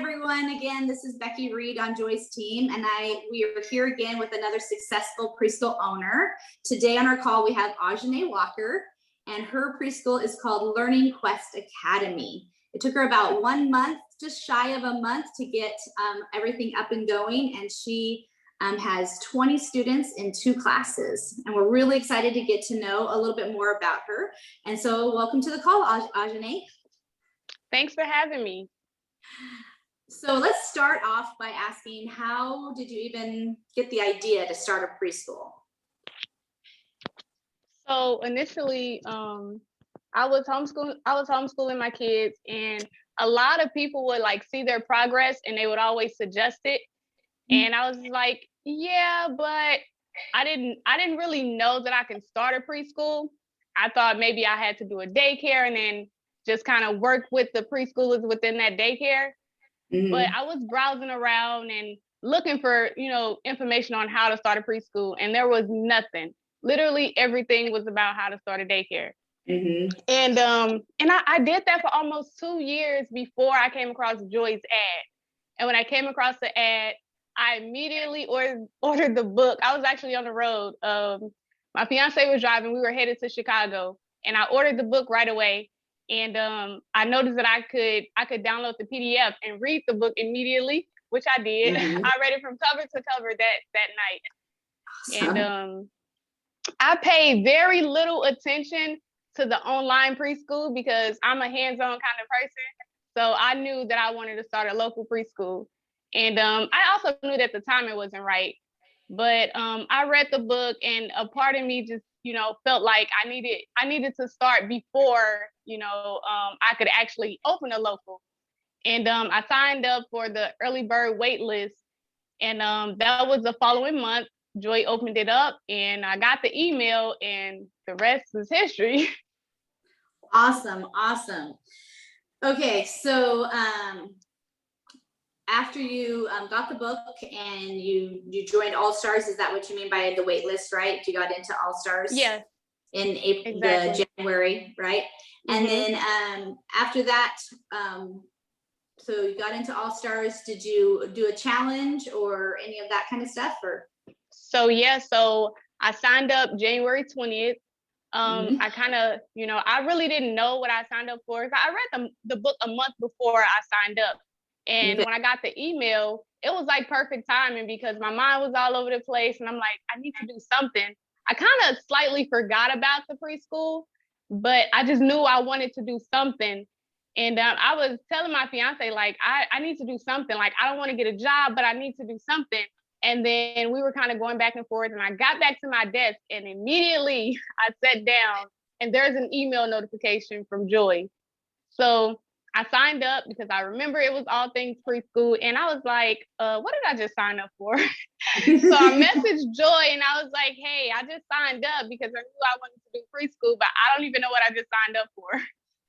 everyone. Again, this is Becky Reed on Joy's team, and we are here again with another successful preschool owner. Today on our call, we have Ahjanea Walker, and her preschool is called Learning Quest Academy. It took her about 1 month, just shy of a month, to get everything up and going, and she has 20 students in 2 classes, and we're really excited to get to know a little bit more about her. And so welcome to the call, Ahjanea. Thanks for having me. So let's start off by asking, how did you even get the idea to start a preschool? So initially, I was homeschooling my kids, and a lot of people would like see their progress and they would always suggest it. And I was like, yeah, but I didn't really know that I can start a preschool. I thought maybe I had to do a daycare and then just kind of work with the preschoolers within that daycare. Mm-hmm. But I was browsing around and looking for, information on how to start a preschool, and there was nothing. Literally everything was about how to start a daycare. Mm-hmm. And I did that for almost 2 years before I came across Joy's ad. And when I came across the ad, I immediately ordered the book. I was actually on the road. My fiance was driving. We were headed to Chicago, and I ordered the book right away. And I noticed that I could download the PDF and read the book immediately, which I did. Mm-hmm. I read it from cover to cover that night. Awesome. And I paid very little attention to the online preschool because I'm a hands-on kind of person. So I knew that I wanted to start a local preschool. And I also knew that at the time it wasn't right. But I read the book, and a part of me just, felt like I needed to start before, I could actually open a local. And I signed up for the early bird wait list. And that was the following month. Joy opened it up, and I got the email, and the rest is history. Awesome. Okay, so after you got the book and you joined All Stars, is that what you mean by the wait list, right? You got into All Stars? Yes. In April, exactly. January, right? Mm-hmm. And then after that, so you got into All Stars. Did you do a challenge or any of that kind of stuff? Or so I signed up January 20th. Mm-hmm. I kind of, I really didn't know what I signed up for. I read the book a month before I signed up. And when I got the email, it was like perfect timing because my mind was all over the place. And I'm like, I need to do something. I kind of slightly forgot about the preschool, but I just knew I wanted to do something. And I was telling my fiance, like, I need to do something. Like, I don't want to get a job, but I need to do something. And then we were kind of going back and forth. And I got back to my desk, and immediately I sat down, and there's an email notification from Joy. So I signed up because I remember it was all things preschool. And I was like, what did I just sign up for? So I messaged Joy, and I was like, hey, I just signed up because I knew I wanted to do preschool, but I don't even know what I just signed up for.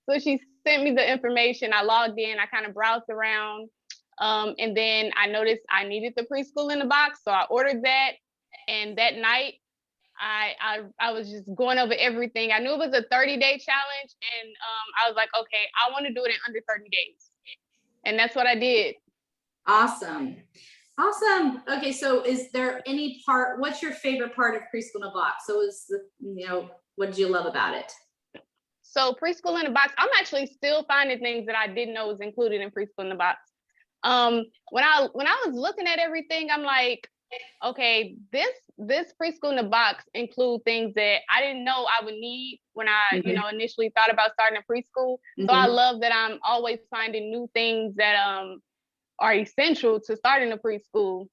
So she sent me the information. I logged in. I kind of browsed around. And then I noticed I needed the preschool in the box. So I ordered that. And that night, I was just going over everything. I knew it was a 30-day challenge, and I was like, okay, I want to do it in under 30 days. And that's what I did. Awesome. Okay, so is there any what's your favorite part of Preschool in a Box? So what did you love about it? So Preschool in a Box, I'm actually still finding things that I didn't know was included in Preschool in the Box. When I was looking at everything, I'm like, okay, this Preschool in the Box include things that I didn't know I would need when I, initially thought about starting a preschool. Mm-hmm. So I love that I'm always finding new things that are essential to starting a preschool.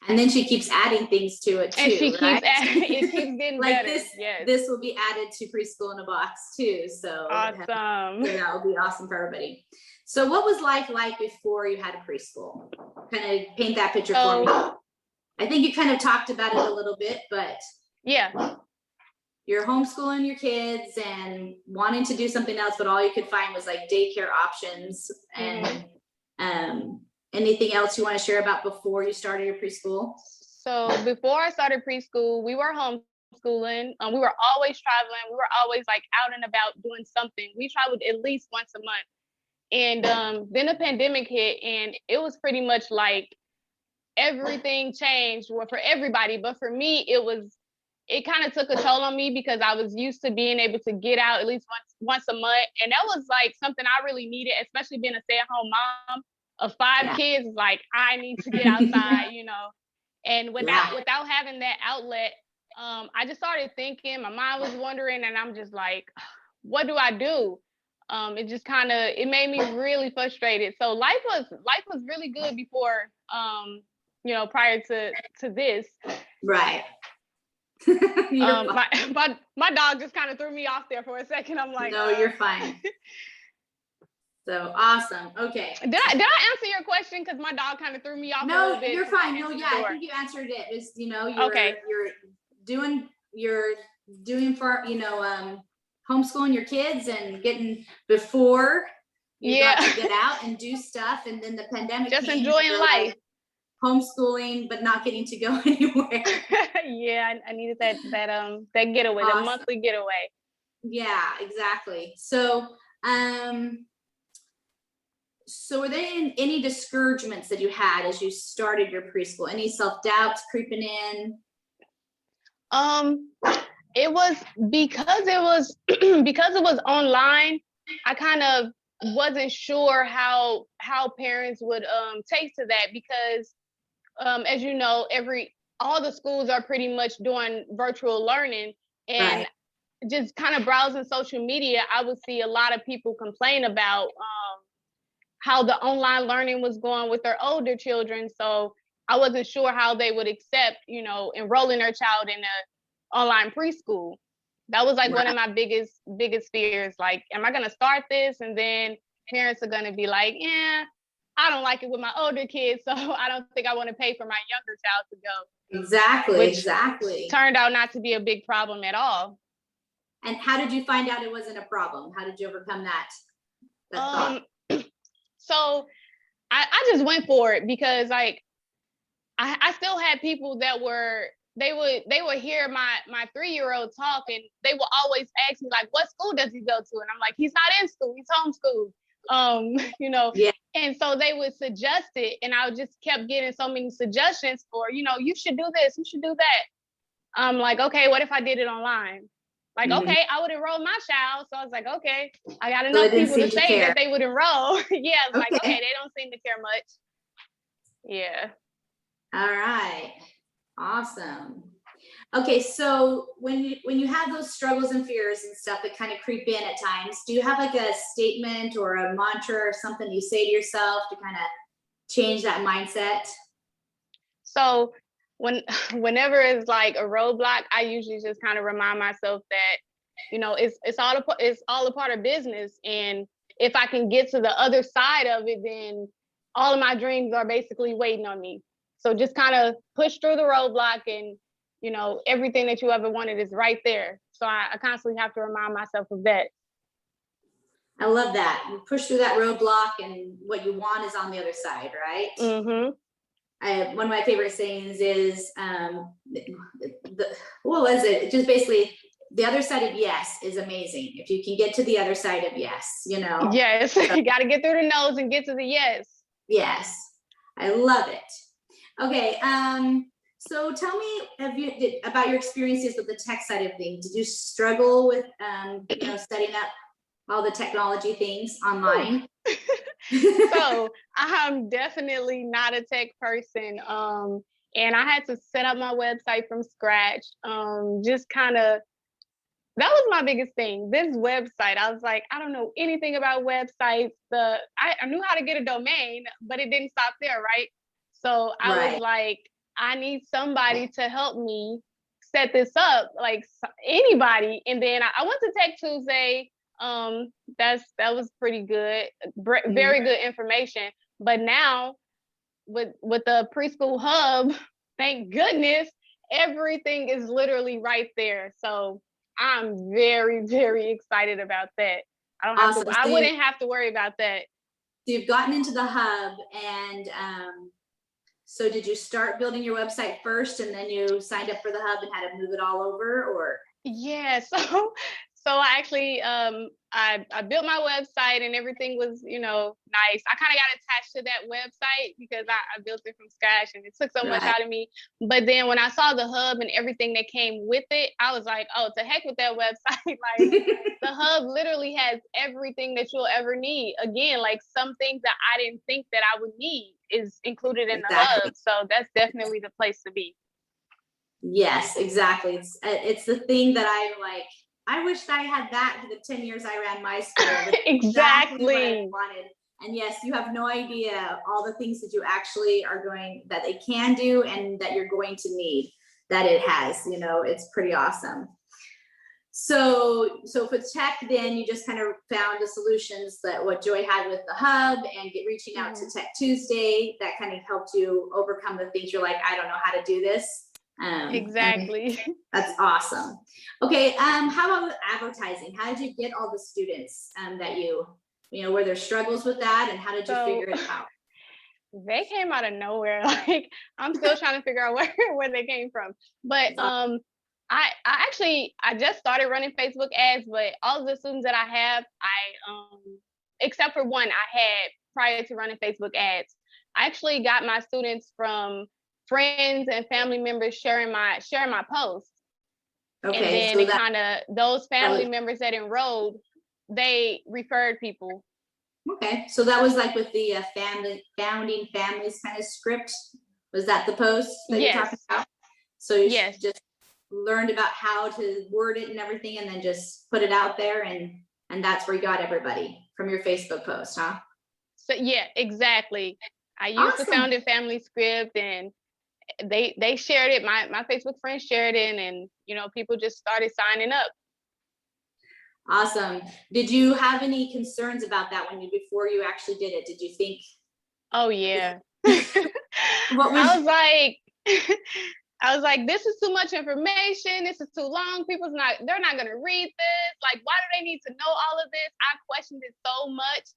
And then she keeps adding things to it too, and she right? it keeps getting like better. This will be added to Preschool in a Box too. So awesome. So that will be awesome for everybody. So what was life like before you had a preschool? Kind of paint that picture for me. I think you kind of talked about it a little bit, but yeah, you're homeschooling your kids and wanting to do something else, but all you could find was like daycare options. And anything else you want to share about before you started your preschool? So before I started preschool, we were homeschooling. We were always traveling. We were always like out and about doing something. We traveled at least once a month. And then the pandemic hit, and it was pretty much like everything changed, well, for everybody, but for me, it kind of took a toll on me because I was used to being able to get out at least once a month, and that was like something I really needed, especially being a stay-at-home mom of 5 kids. Like, I need to get outside, you know. And without having that outlet, I just started thinking. My mind was wandering, and I'm just like, what do I do? It just kind of, it made me really frustrated. So life was really good before, you know, prior to this. Right. My dog just kind of threw me off there for a second. I'm like, no, you're fine. So awesome. Okay. Did I answer your question? Because my dog kind of threw me off a little bit. No, you're fine. No, yeah, I think you answered it. It's, you know, you're doing for, you know, homeschooling your kids and getting before you got to get out and do stuff, and then the pandemic just came, enjoying life. Homeschooling, but not getting to go anywhere. Yeah, I needed that getaway, that monthly getaway. Yeah, exactly. So, so were there any discouragements that you had as you started your preschool? Any self-doubts creeping in? It was because it was online. I kind of wasn't sure how parents would take to that, because as you know, all the schools are pretty much doing virtual learning, and just kind of browsing social media, I would see a lot of people complain about how the online learning was going with their older children. So I wasn't sure how they would accept, you know, enrolling their child in a online preschool. That was like one of my biggest fears. Like, am I going to start this? And then parents are going to be like, yeah, I don't like it with my older kids, so I don't think I want to pay for my younger child to go. Exactly. Turned out not to be a big problem at all. And how did you find out it wasn't a problem? How did you overcome that thought? So I just went for it, because like I still had people that they would hear my 3-year-old talk, and they will always ask me like, what school does he go to? And I'm like, he's not in school, he's homeschooled. You know, and so they would suggest it, and I just kept getting so many suggestions for, you know, you should do this, you should do that. I'm like, okay, what if I did it online? Like, okay, I would enroll my child. So I was like, okay, I got enough people to say that they would enroll. Yeah, it's like, okay, they don't seem to care much. Yeah. All right. Awesome. Okay, so when you have those struggles and fears and stuff that kind of creep in at times, do you have like a statement or a mantra or something you say to yourself to kind of change that mindset? So whenever it's like a roadblock, I usually just kind of remind myself that, you know, it's all a part of business, and if I can get to the other side of it, then all of my dreams are basically waiting on me. So just kind of push through the roadblock, and, you know, everything that you ever wanted is right there. So I constantly have to remind myself of that. I love that. You push through that roadblock, and what you want is on the other side, right? Mm-hmm. One of my favorite sayings is, what was it? Just basically, the other side of yes is amazing. If you can get to the other side of yes, you know? Yes, so, you got to get through the no's and get to the yes. Yes, I love it. Okay, so tell me about your experiences with the tech side of things. Did you struggle with, you know, setting up all the technology things online? So I'm definitely not a tech person. And I had to set up my website from scratch. Just kind of, that was my biggest thing. This website, I was like, I don't know anything about websites. I knew how to get a domain, but it didn't stop there, right? So I was like, I need somebody to help me set this up, like anybody. And then I went to Tech Tuesday. That was pretty good, very good information. But now with the preschool hub, thank goodness, everything is literally right there. So I'm very, very excited about that. I don't have to, I wouldn't have to worry about that. So you've gotten into the hub, and so did you start building your website first, and then you signed up for the hub and had to move it all over, or? Yeah, So I actually I built my website and everything was, nice. I kind of got attached to that website because I built it from scratch and it took so much out of me. But then when I saw the hub and everything that came with it, I was like, oh, to heck with that website. Like the hub literally has everything that you'll ever need. Again, like some things that I didn't think that I would need is included in the hub. So that's definitely the place to be. Yes, exactly. It's the thing that I wished I had that for the 10 years I ran my school. Exactly what I wanted. And yes, you have no idea all the things that you actually that they can do and that you're going to need that it has, it's pretty awesome. So for tech, then you just kind of found the solutions that what Joy had with the hub and reaching out to Tech Tuesday that kind of helped you overcome the things you're like, I don't know how to do this. Exactly. That's awesome. Okay. How about advertising? How did you get all the students that were there struggles with that, and how did you figure it out? They came out of nowhere. Like I'm still trying to figure out where they came from. But I just started running Facebook ads, but all of the students that I have, except for one I had prior to running Facebook ads, I actually got my students from friends and family members sharing my posts. Okay, and then so those family members that enrolled, they referred people. Okay, so that was like with the founding families kind of script. Was that the post that you're talking about? So you just learned about how to word it and everything, and then just put it out there, and that's where you got everybody from your Facebook post, huh? So yeah, exactly. I used the founding family script, and they shared it. My Facebook friends shared it, and people just started signing up. Awesome. Did you have any concerns about that before you actually did it? Did you think? Oh yeah. I was like, this is too much information. This is too long. They're not gonna read this. Like, why do they need to know all of this? I questioned it so much.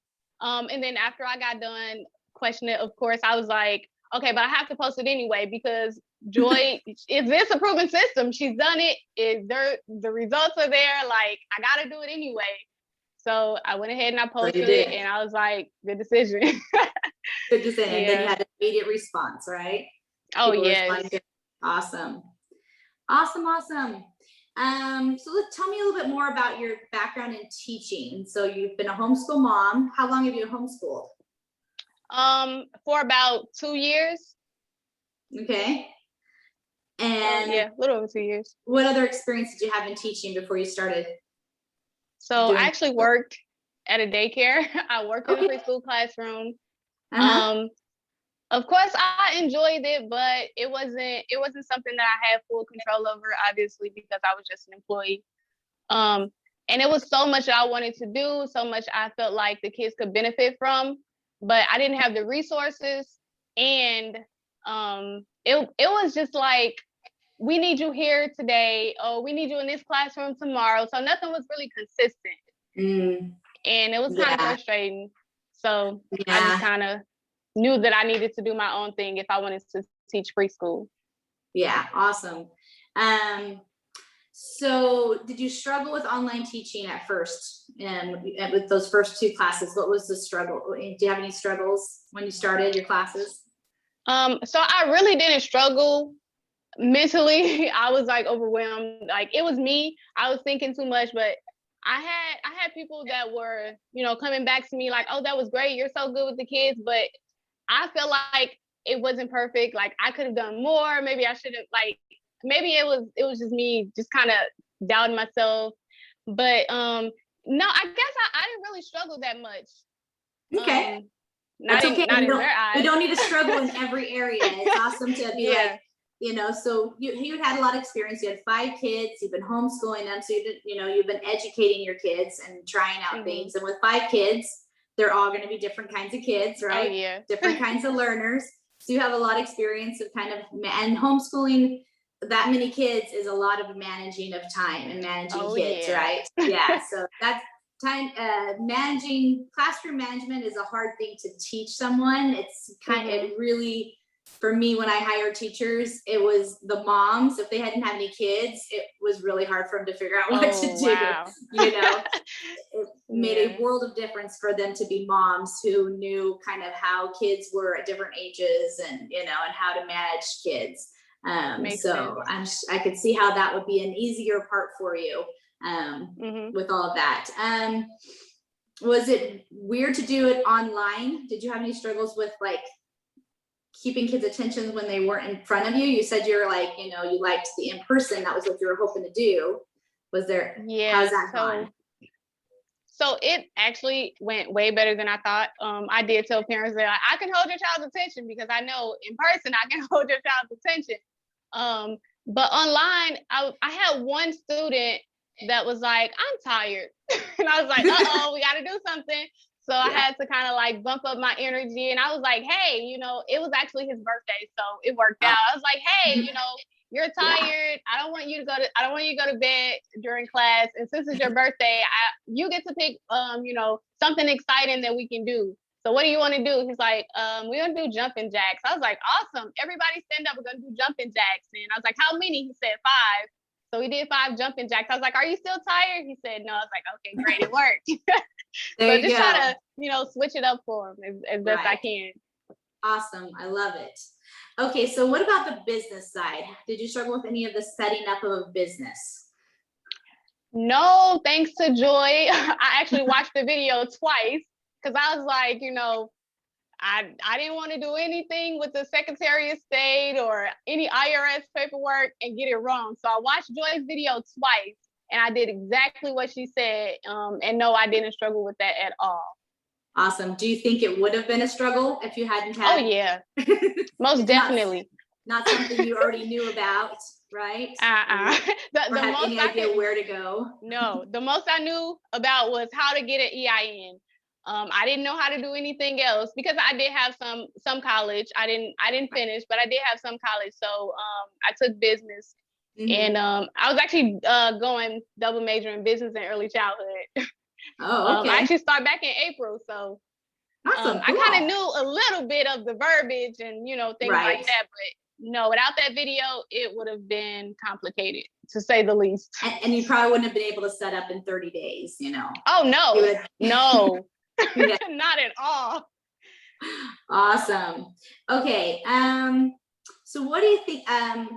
And then after I got done questioning it, of course, I was like, okay, but I have to post it anyway because Joy, is this a proven system? She's done it. The results are there. Like, I got to do it anyway. So I went ahead and I posted it, and I was like, good decision. Good decision. And then you had an immediate response, right? Oh, yes. Awesome. So tell me a little bit more about your background in teaching. So you've been a homeschool mom. How long have you homeschooled? For about 2 years. Okay. And a little over 2 years. What other experience did you have in teaching before you started? So I actually worked at a daycare. I worked in a preschool classroom. Of course I enjoyed it, but it wasn't something that I had full control over, obviously, because I was just an employee. And it was so much that I wanted to do, so much I felt like the kids could benefit from, but I didn't have the resources. And it was just like, we need you here today. Oh, we need you in this classroom tomorrow. So nothing was really consistent. And it was kind of frustrating. So I just kind of knew that I needed to do my own thing if I wanted to teach preschool. Yeah, awesome. So did you struggle with online teaching at first, and with those first 2 classes? What was the struggle? Do you have any struggles when you started your classes? So I really didn't struggle mentally. I was like overwhelmed. Like, it was me. I was thinking too much, but I had people that were, coming back to me like, oh, that was great. You're so good with the kids. But I felt like it wasn't perfect. Like, I could have done more. Maybe I should have, maybe it was just me just kind of doubting myself. But no, I guess I didn't really struggle that much. Okay. That's okay. We don't need to struggle in every area. It's awesome to be so you had a lot of experience. You had 5 kids, you've been homeschooling them. So you've been educating your kids and trying out things. And with 5 kids, they're all going to be different kinds of kids, right? Oh, yeah. Different kinds of learners. So you have a lot of experience of and homeschooling that many kids is a lot of managing of time and managing kids, right? Yeah. So that's time, classroom management is a hard thing to teach someone. It's it really for me, when I hired teachers, it was the moms. If they hadn't had any kids, it was really hard for them to figure out what to do. Wow. You know, it made a world of difference for them to be moms who knew kind of how kids were at different ages, and, you know, and how to manage kids. So I could see how that would be an easier part for you, with all of that. Was it weird to do it online? Did you have any struggles with like keeping kids' attention when they weren't in front of you? You said you're like, you know, you liked the in-person, that was what you were hoping to do. Was there, how's that going? So it actually went way better than I thought. I did tell parents that I can hold your child's attention, because I know in person I can hold your child's attention. But online, I had one student that was like, I'm tired. And I was like, uh-oh, we got to do something. So I had to kind of like bump up my energy. And I was like, hey, you know, it was actually his birthday, so it worked out. I was like, hey, you know, you're tired. I don't want you to go to bed during class. And since it's your birthday, you get to pick, you know, something exciting that we can do. So what do you want to do? He's like, we're going to do jumping jacks. I was like, awesome. Everybody stand up. We're going to do jumping jacks. And I was like, how many? He said 5. So we did 5 jumping jacks. I was like, are you still tired? He said, no. I was like, okay, great. It worked. So just try to, you know, switch it up for him as best I can. Awesome. I love it. Okay. So what about the business side? Did you struggle with any of the setting up of a business? No, thanks to Joy. I actually watched the video twice, because I was like, you know, I didn't want to do anything with the Secretary of State or any IRS paperwork and get it wrong. So I watched Joy's video twice, and I did exactly what she said. And no, I didn't struggle with that at all. Awesome. Do you think it would have been a struggle if you hadn't had? Oh yeah, most definitely. Not something you already knew about, right? The most any idea where to go? No, the most I knew about was how to get an EIN. I didn't know how to do anything else, because I did have some college. I didn't finish, but I did have some college. So I took business, and I was actually going double major in business and early childhood. Oh, okay. I actually started back in April, so awesome. Cool. I kind of knew a little bit of the verbiage and, you know, things like that. But no, without that video, it would have been complicated, to say the least. And you probably wouldn't have been able to set up in 30 days, you know. Oh no, no. Not at all. Awesome. Okay. So what do you think?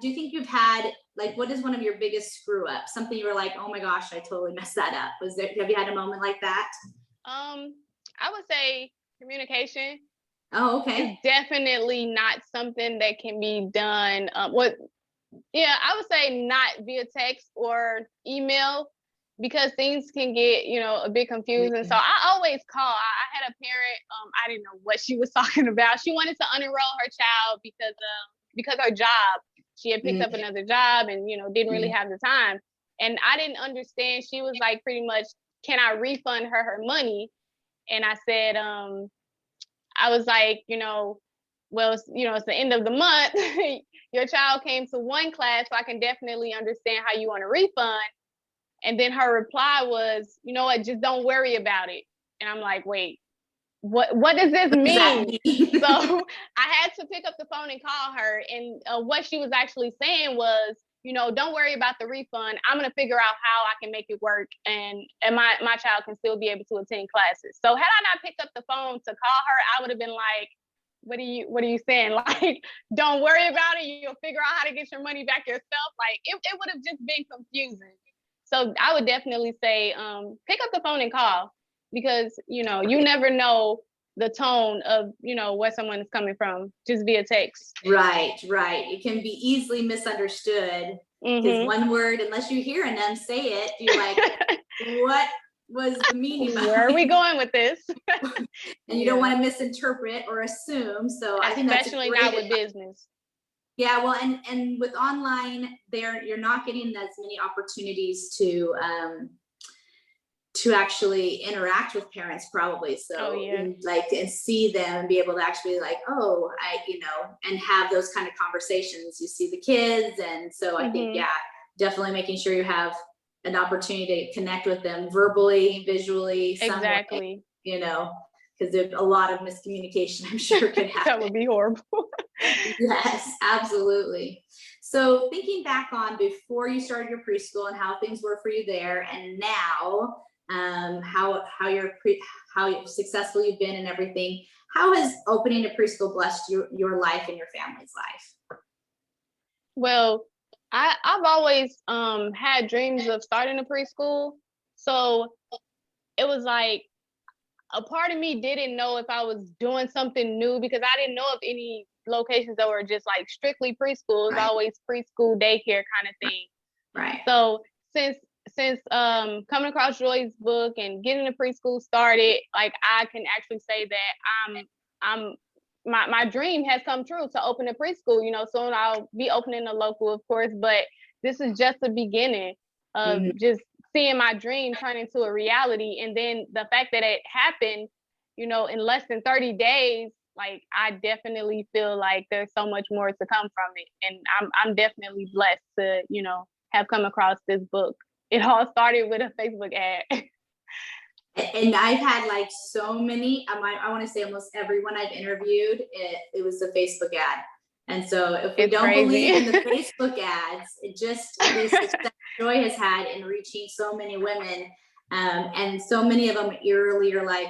Do you think you've had, like, what is one of your biggest screw ups? Something you were like, oh my gosh, I totally messed that up. Have you had a moment like that? I would say communication. Oh, okay. It's definitely not something that can be done. I would say not via text or email, because things can get, you know, a bit confusing. So I always call. I had a parent, I didn't know what she was talking about. She wanted to unenroll her child because her job, she had picked up another job and, you know, didn't really have the time. And I didn't understand. She was like, pretty much, can I refund her money? And I said, I was like, you know, well, you know, it's the end of the month. Your child came to one class, so I can definitely understand how you want a refund. And then her reply was, you know what, just don't worry about it. And I'm like, wait, what does this mean? So I had to pick up the phone and call her. And what she was actually saying was, you know, don't worry about the refund. I'm going to figure out how I can make it work. And my child can still be able to attend classes. So had I not picked up the phone to call her, I would have been like, what are you saying? Like, don't worry about it. You'll figure out how to get your money back yourself. Like, it would have just been confusing. So I would definitely say, pick up the phone and call, because, you know, you never know the tone of, you know, where someone is coming from just via text. Right. It can be easily misunderstood, because one word, unless you're hearing them say it, you're like, what was the meaning? Where are we going with this? And you don't want to misinterpret or assume. So I think that's especially not with business. Yeah, well, and with online, you're not getting as many opportunities to actually interact with parents, probably. So and see them and be able to actually like, and have those kind of conversations. You see the kids, and so I think definitely making sure you have an opportunity to connect with them verbally, visually, exactly. You know, because there's a lot of miscommunication, I'm sure, could happen. That would be horrible. Yes, absolutely. So thinking back on before you started your preschool and how things were for you there, and now how successful you've been and everything. How has opening a preschool blessed your life and your family's life? Well, I've always had dreams of starting a preschool. So it was like a part of me didn't know if I was doing something new because I didn't know of any locations that were just like strictly preschool. It's Right. always preschool, daycare kind of thing. Right. So since coming across Joy's book and getting the preschool started, like I can actually say that I'm my dream has come true to open a preschool. You know, soon I'll be opening a local, of course, but this is just the beginning of just seeing my dream turn into a reality. And then the fact that it happened, you know, in less than 30 days, like I definitely feel like there's so much more to come from it. And I'm definitely blessed to, you know, have come across this book. It all started with a Facebook ad. And I've had like so many, I want to say almost everyone I've interviewed, it was a Facebook ad. And so if we It's don't crazy. believe in the Facebook ads, it just the success Joy has had in reaching so many women. And so many of them eerily are like,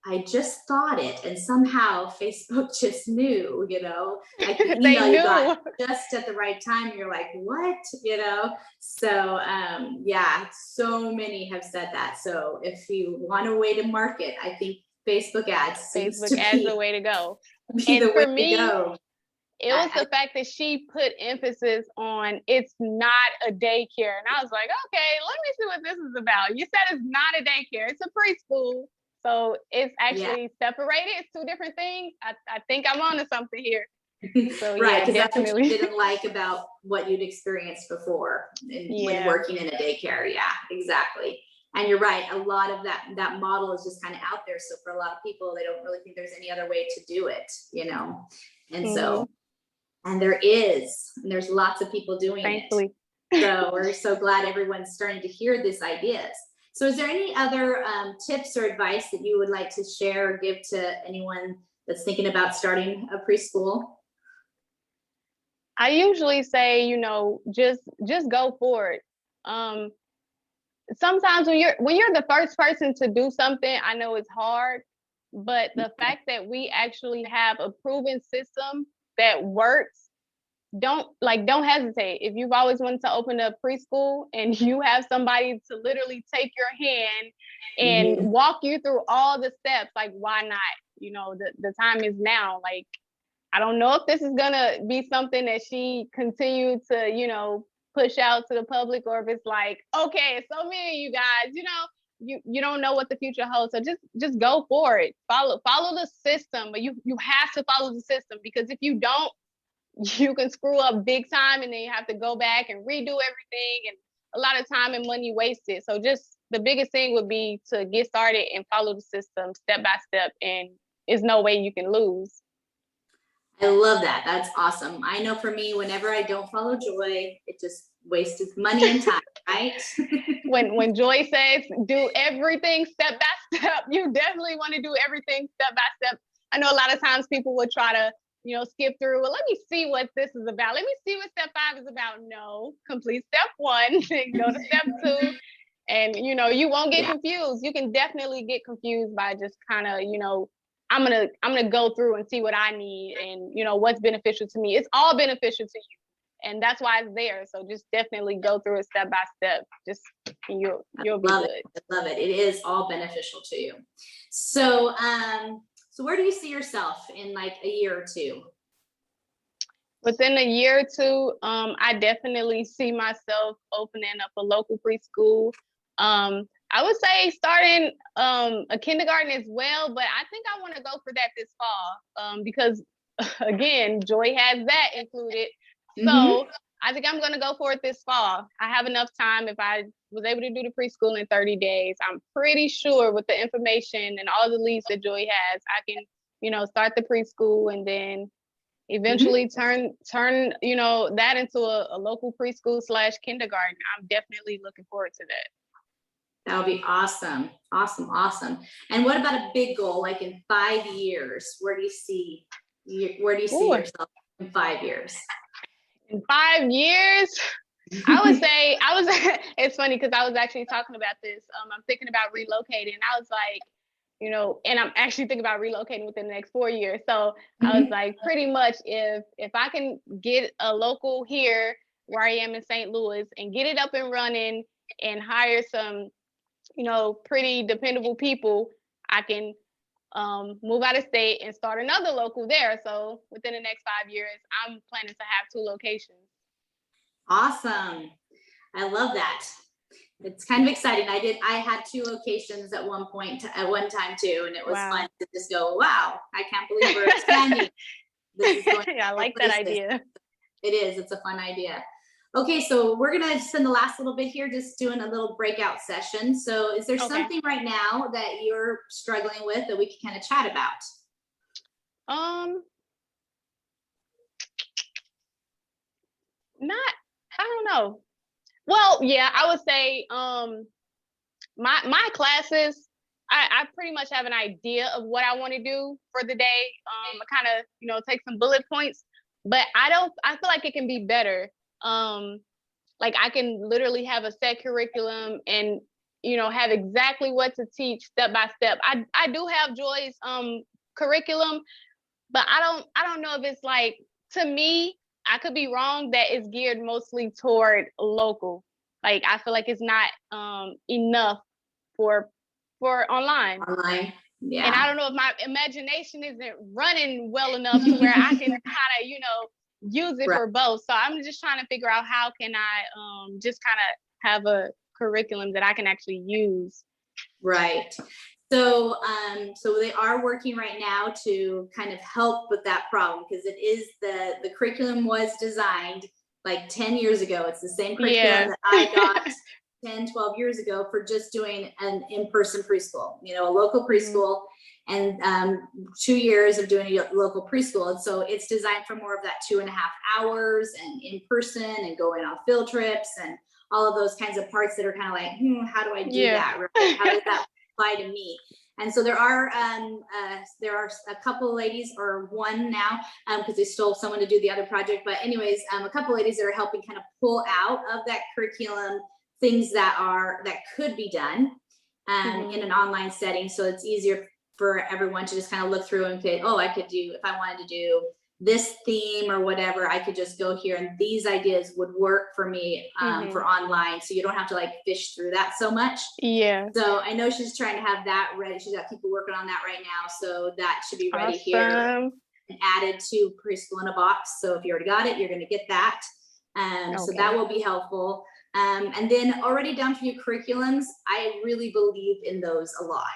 I just thought it, and somehow Facebook just knew, you know, like the email you got just at the right time. You're like, what, you know? So yeah, so many have said that. So if you want a way to market, I think Facebook ads seems to be the way to go. And for way me, to go. It was the fact that she put emphasis on it's not a daycare. And I was like, okay, let me see what this is about. You said it's not a daycare, it's a preschool. So it's actually separated. It's two different things. I think I'm onto something here. So right, because that's what you didn't like about what you'd experienced before when working in a daycare. Yeah, exactly. And you're right. A lot of that model is just kind of out there. So for a lot of people, they don't really think there's any other way to do it, you know? And so, and there's lots of people doing it. So we're so glad everyone's starting to hear these ideas. So is there any other tips or advice that you would like to share or give to anyone that's thinking about starting a preschool? I usually say, you know, just go for it. Sometimes when you're the first person to do something, I know it's hard, but the fact that we actually have a proven system that works, don't hesitate. If you've always wanted to open a preschool and you have somebody to literally take your hand and walk you through all the steps, like why not? You know, the time is now. Like, I don't know if this is gonna be something that she continued to, you know, push out to the public, or if it's like, okay, so many of you guys, you know, you don't know what the future holds. So just go for it. Follow the system, but you have to follow the system, because if you don't, you can screw up big time, and then you have to go back and redo everything, and a lot of time and money wasted. So just the biggest thing would be to get started and follow the system step by step, and there's no way you can lose. I love that. That's awesome. I know for me, whenever I don't follow Joy, it just wastes money and time, right? when Joy says do everything step by step, you definitely want to do everything step by step. I know a lot of times people would try to, you know, skip through. Well, let me see what this is about. Let me see what step 5 is about. No, complete step 1, go to step 2. And, you know, you won't get confused. You can definitely get confused by just kind of, you know, I'm gonna go through and see what I need and, you know, what's beneficial to me. It's all beneficial to you, and that's why it's there. So just definitely go through it step by step. Just you'll be good. I love it. It is all beneficial to you. So so where do you see yourself in like a year or two? Within a year or two, I definitely see myself opening up a local preschool. I would say starting a kindergarten as well, but I think I want to go for that this fall, because again, Joy has that included. So I think I'm going to go for it this fall. I have enough time. If I was able to do the preschool in 30 days, I'm pretty sure with the information and all the leads that Joy has, I can, you know, start the preschool and then eventually turn, you know, that into a local preschool / kindergarten. I'm definitely looking forward to that. That would be awesome. Awesome. And what about a big goal, like in 5 years? Where do you see yourself? in 5 years? In 5 years, I would say it's funny because I was actually talking about this. I'm thinking about relocating. I was like, and I'm actually thinking about relocating within the next 4 years. So I was like, pretty much if I can get a local here where I am in St. Louis and get it up and running and hire some, pretty dependable people, I can move out of state and start another local there. So within the next 5 years, I'm planning to have 2 locations. Awesome. I love that. It's kind of exciting. I had 2 locations at one time too, and it was fun to just go, wow, I can't believe we're expanding. I like that idea. It is. It's a fun idea. Okay, so we're gonna spend the last little bit here just doing a little breakout session. So is there something right now that you're struggling with that we can kind of chat about? I don't know. Well, yeah, I would say my classes, I pretty much have an idea of what I want to do for the day. I kind of, take some bullet points, but I feel like it can be better. Like I can literally have a set curriculum and, have exactly what to teach step by step. I do have Joy's curriculum, but I don't know if it's like, to me, I could be wrong, that it's geared mostly toward local. Like I feel like it's not enough for online. Yeah. And I don't know if my imagination isn't running well enough to where I can kind of, use it for both. So I'm just trying to figure out how can I just kind of have a curriculum that I can actually use. Right. So they are working right now to kind of help with that problem, because it is the curriculum was designed like 10 years ago. It's the same curriculum that I got 10, 12 years ago for just doing an in-person preschool, a local preschool, and 2 years of doing a local preschool. And so it's designed for more of that 2.5 hours and in person and going on field trips and all of those kinds of parts that are kind of like, how do I do that? Right? How does that apply to me? And so there are a couple of ladies, or one now, because they stole someone to do the other project. But anyways, a couple of ladies that are helping kind of pull out of that curriculum things that could be done in an online setting. So it's easier for everyone to just kind of look through and say, oh, I could do, if I wanted to do this theme or whatever, I could just go here and these ideas would work for me for online. So you don't have to like fish through that so much. Yeah. So I know she's trying to have that ready. She's got people working on that right now. So that should be ready here and added to Preschool in a Box. So if you already got it, you're going to get that. So that will be helpful. And then already done for you curriculums, I really believe in those a lot.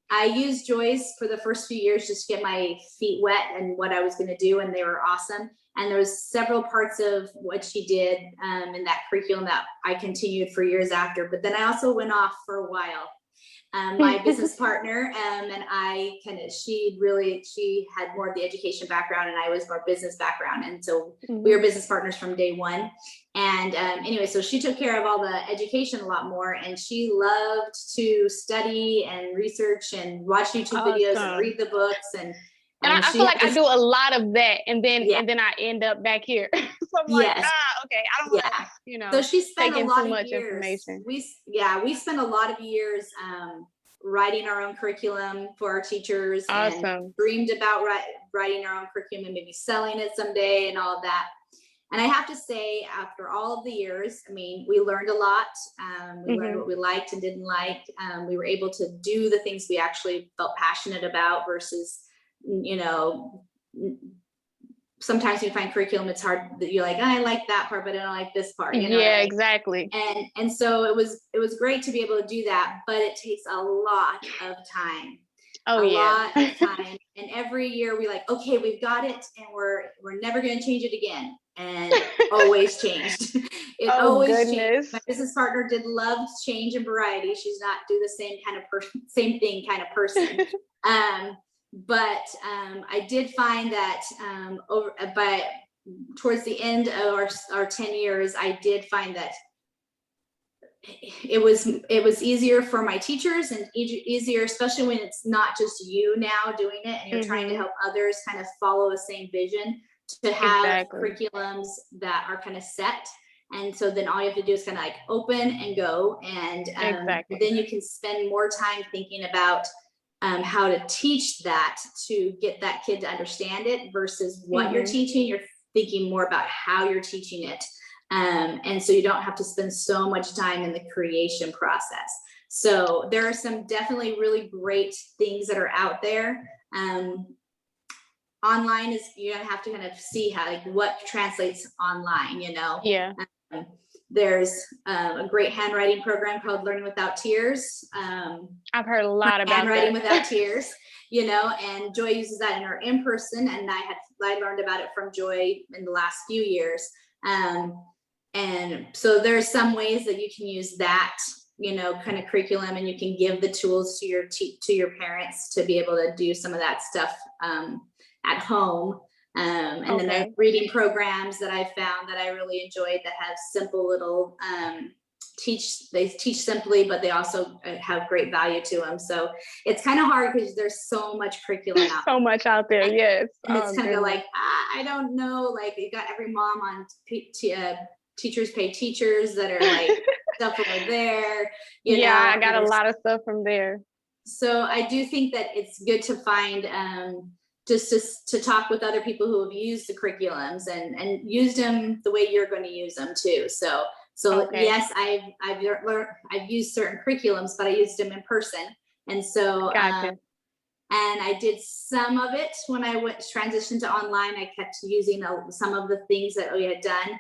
I used Joyce for the first few years just to get my feet wet and what I was going to do, and they were awesome. And there was several parts of what she did in that curriculum that I continued for years after. But then I also went off for a while. My business partner and I she had more of the education background and I was more business background. And so we were business partners from day one. And anyway, so she took care of all the education a lot more, and she loved to study and research and watch YouTube videos and read the books. And I feel like I do a lot of that, and then I end up back here. So I'm like, okay, I don't want to, So she spent a lot too of much years. Information. We spent a lot of years writing our own curriculum for our teachers, and dreamed about writing our own curriculum and maybe selling it someday and all of that. And I have to say, after all of the years, I mean, we learned a lot. We learned what we liked and didn't like. We were able to do the things we actually felt passionate about versus, sometimes you find curriculum, it's hard that you're like, I like that part, but I don't like this part. Exactly. And so it was great to be able to do that, but it takes a lot of time. A lot of time. And every year we like, okay, we've got it, and we're never going to change it again. And always changed. It always changed. My business partner did love change and variety. She's not do the same kind of same thing kind of person. But I did find that towards the end of our 10 years, I did find that it was easier for my teachers and easier, especially when it's not just you now doing it and you're trying to help others kind of follow the same vision, to have curriculums that are kind of set. And so then all you have to do is kind of like open and go. And then you can spend more time thinking about how to teach that to get that kid to understand it versus what you're teaching. You're thinking more about how you're teaching it. And so you don't have to spend so much time in the creation process. So there are some definitely really great things that are out there. Online is, you're gonna have to kind of see how, like, what translates online, you know? Yeah. There's a great handwriting program called Learning Without Tears. I've heard a lot about handwriting without tears, you know, and Joy uses that in her in-person, and I learned about it from Joy in the last few years. And so there's some ways that you can use that, you know, kind of curriculum, and you can give the tools to your parents to be able to do some of that stuff at home. And then there's reading programs that I found that I really enjoyed that have simple little they teach simply, but they also have great value to them. So it's kind of hard because there's so much curriculum out so much out there. Yes. And it's kind of like, I don't know, like you got every mom on Teachers Pay Teachers that are like stuff over there. You know, I got a lot of stuff from there. So I do think that it's good to find just to talk with other people who have used the curriculums and used them the way you're going to use them too. So yes, I've used certain curriculums, but I used them in person. And so, and I did some of it when I transitioned to online. I kept using some of the things that we had done.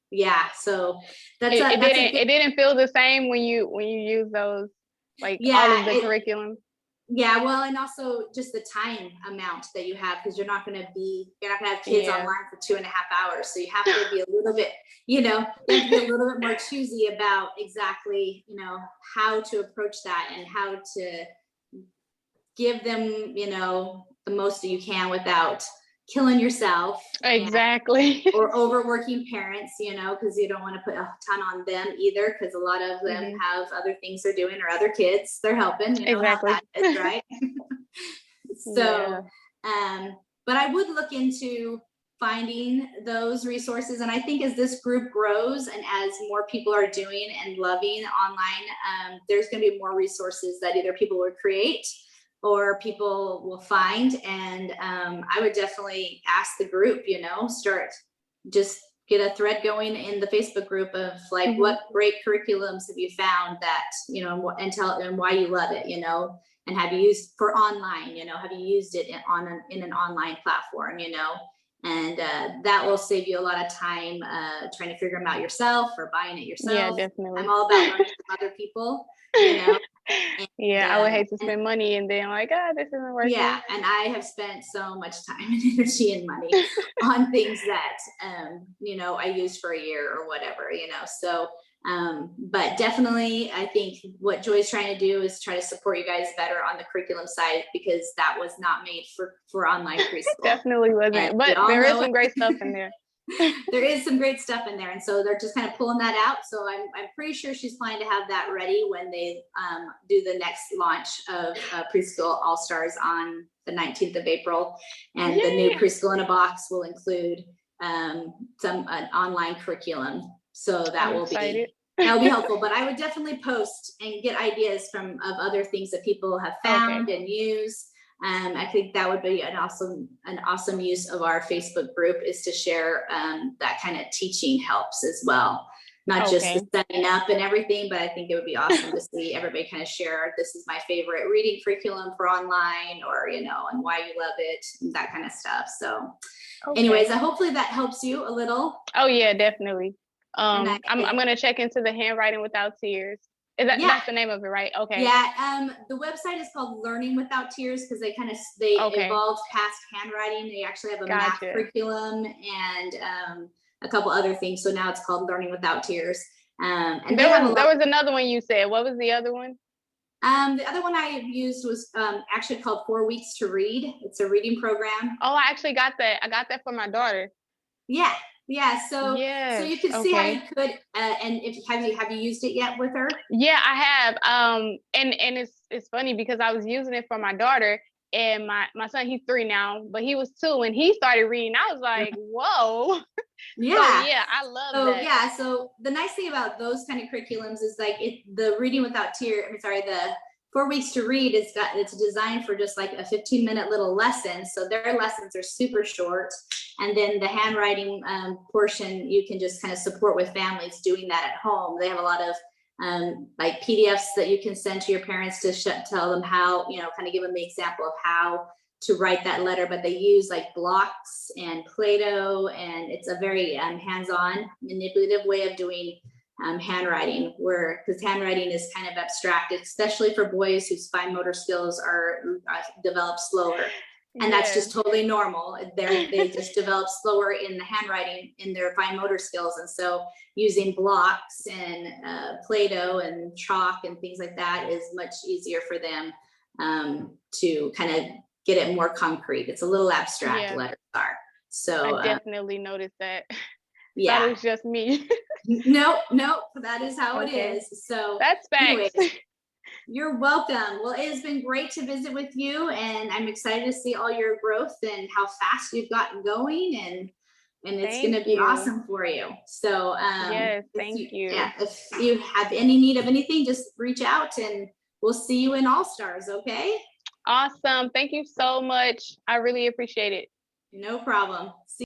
Yeah, so it didn't feel the same when you use those, like all of the curriculum. Yeah, well, and also just the time amount that you have, because you're not going to have kids online for 2.5 hours. So you have to be a little bit, you have to be a little bit more choosy about exactly, how to approach that and how to give them, the most that you can without killing yourself. Exactly. Or overworking parents, because you don't want to put a ton on them either, because a lot of them have other things they're doing or other kids they're helping. Exactly. How that is, right? So, but I would look into finding those resources. And I think as this group grows and as more people are doing and loving online, there's going to be more resources that either people will create or people will find. And I would definitely ask the group, just get a thread going in the Facebook group of like, what great curriculums have you found that, and tell them why you love it, and have you used for online, have you used it in an online platform, and that will save you a lot of time trying to figure them out yourself or buying it yourself. Yeah, definitely. I'm all about learning from other people, And, I would hate to spend money and then like, this isn't working. Yeah, and I have spent so much time and energy and money on things that I used for a year or whatever, so but definitely I think what Joy's trying to do is try to support you guys better on the curriculum side, because that was not made for online preschool. Definitely wasn't. And but there is some great stuff in there. There is some great stuff in there, and so they're just kind of pulling that out. So I'm pretty sure she's planning to have that ready when they do the next launch of Preschool All Stars on the 19th of April, and the new Preschool in a Box will include an online curriculum. So that will be helpful. But I would definitely post and get ideas of other things that people have found and used. I think that would be an awesome use of our Facebook group, is to share that kind of teaching helps as well. Not just the setting up and everything, but I think it would be awesome to see everybody kind of share, this is my favorite reading curriculum for online, or, and why you love it, that kind of stuff. So anyways, hopefully that helps you a little. Oh yeah, definitely. I'm going to check into the Handwriting Without Tears. That's the name of it, right? Okay. Yeah. The website is called Learning Without Tears, because they evolved past handwriting. They actually have a math curriculum and a couple other things. So now it's called Learning Without Tears. And there was another one you said. What was the other one? The other one I used was actually called 4 Weeks to Read. It's a reading program. Oh, I actually got that. I got that for my daughter. Yeah. Yeah, so Yes. you can see how you Okay. could, and if have you used it yet with her? Yeah, I have. And it's funny because I was using it for my daughter, and my son, he's 3 now, but he was 2 when he started reading. I was like, whoa. So Yeah. yeah, I love So that. yeah, so the nice thing about those kind of curriculums is like the reading without tear. I'm sorry, the 4 weeks to read is it's designed for just like a 15-minute little lesson. So their lessons are super short, and then the handwriting portion you can just kind of support with families doing that at home. They have a lot of like PDFs that you can send to your parents to tell them how, kind of give them the example of how to write that letter, but they use like blocks and Play-Doh, and it's a very hands-on, manipulative way of doing handwriting, where because handwriting is kind of abstract, especially for boys whose fine motor skills are developed slower. And that's Yes. just totally normal. They just develop slower in the handwriting in their fine motor skills. And so using blocks and Play-Doh and chalk and things like that is much easier for them to kind of get it more concrete. It's a little abstract, Yeah. letters are. I So definitely noticed that. Thought it yeah, was just me. no, that is how it Okay. is. So That's anyways, facts. you're welcome. Well, it has been great to visit with you, and I'm excited to see all your growth and how fast you've gotten going, and it's going Thank to be you. awesome for you. So Yes, thank you. if you have any need of anything, just reach out, and we'll see you in All Stars. Okay? Awesome. Thank you so much. I really appreciate it. No problem. See